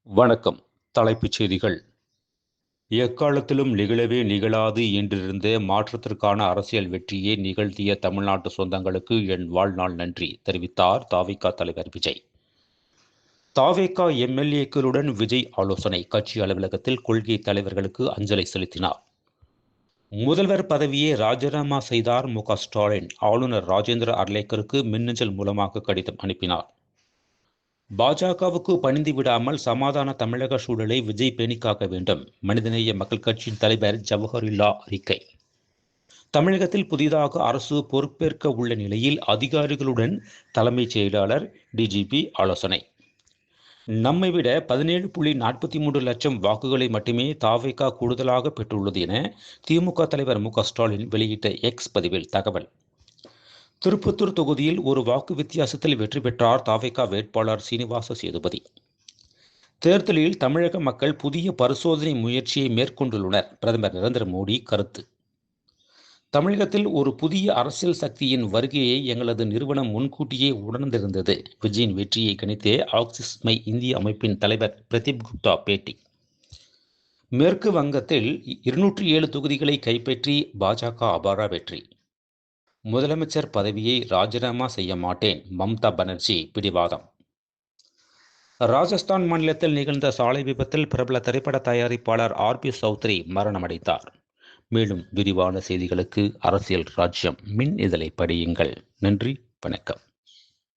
வணக்கம். தலைப்புச் செய்திகள். எக்காலத்திலும் நிகழவே நிகழாது என்றிருந்த மாற்றத்திற்கான அரசியல் வெற்றியை நிகழ்த்திய தமிழ்நாட்டு சொந்தங்களுக்கு என் வாழ்நாள் நன்றி தெரிவித்தார் தவிக தலைவர் விஜய். தவிக எம்எல்ஏக்களுடன் விஜய் ஆலோசனை. கட்சி அலுவலகத்தில் கொள்கை தலைவர்களுக்கு அஞ்சலி செலுத்தினார். முதல்வர் பதவியை ராஜினாமா செய்தார் மு.க.ஸ்டாலின். ஆளுநர் ராஜேந்திர அர்லேக்கருக்கு மின்னஞ்சல் மூலமாக கடிதம் அனுப்பினார். பாஜகவுக்கு பணிந்து விடாமல் சமாதான தமிழக சூழலை விஜய் பேணிக்காக்க வேண்டும். மனிதநேய மக்கள் கட்சியின் தலைவர் ஜவஹர்லா அறிக்கை. தமிழகத்தில் புதிதாக அரசு பொறுப்பேற்க உள்ள நிலையில் அதிகாரிகளுடன் தலைமைச் செயலாளர் டிஜிபி ஆலோசனை. நம்மை விட 17.43 லட்சம் வாக்குகளை மட்டுமே தவிக கூடுதலாக பெற்றுள்ளது என திமுக தலைவர் மு.க.ஸ்டாலின் வெளியிட்ட எக்ஸ் பதிவில் தகவல். திருப்பத்தூர் தொகுதியில் ஒரு வாக்கு வித்தியாசத்தில் வெற்றி பெற்றார் தவிக வேட்பாளர் சீனிவாச சேதுபதி. தேர்தலில் தமிழக மக்கள் புதிய பரிசோதனை முயற்சியை மேற்கொண்டுள்ளனர். பிரதமர் நரேந்திர மோடி கருத்து. தமிழகத்தில் ஒரு புதிய அரசியல் சக்தியின் வருகையை எங்களது நிறுவனம் முன்கூட்டியே உணர்ந்திருந்தது. விஜயின் வெற்றியை கணித்தே ஆக்சிஸ் மை இந்திய அமைப்பின் தலைவர் பிரதீப் குப்தா பேட்டி. மேற்கு வங்கத்தில் 207 தொகுதிகளை கைப்பற்றி பாஜக அபார வெற்றி. முதலமைச்சர் பதவியை ராஜினாமா செய்ய மாட்டேன், மம்தா பானர்ஜி பிடிவாதம். ராஜஸ்தான் மாநிலத்தில் நிகழ்ந்த சாலை விபத்தில் பிரபல திரைப்பட தயாரிப்பாளர் ஆர்.பி. சௌத்ரி மரணமடைந்தார். மேலும் விரிவான செய்திகளுக்கு அரசியல் ராஜ்யம் மின் இதழை படியுங்கள். நன்றி, வணக்கம்.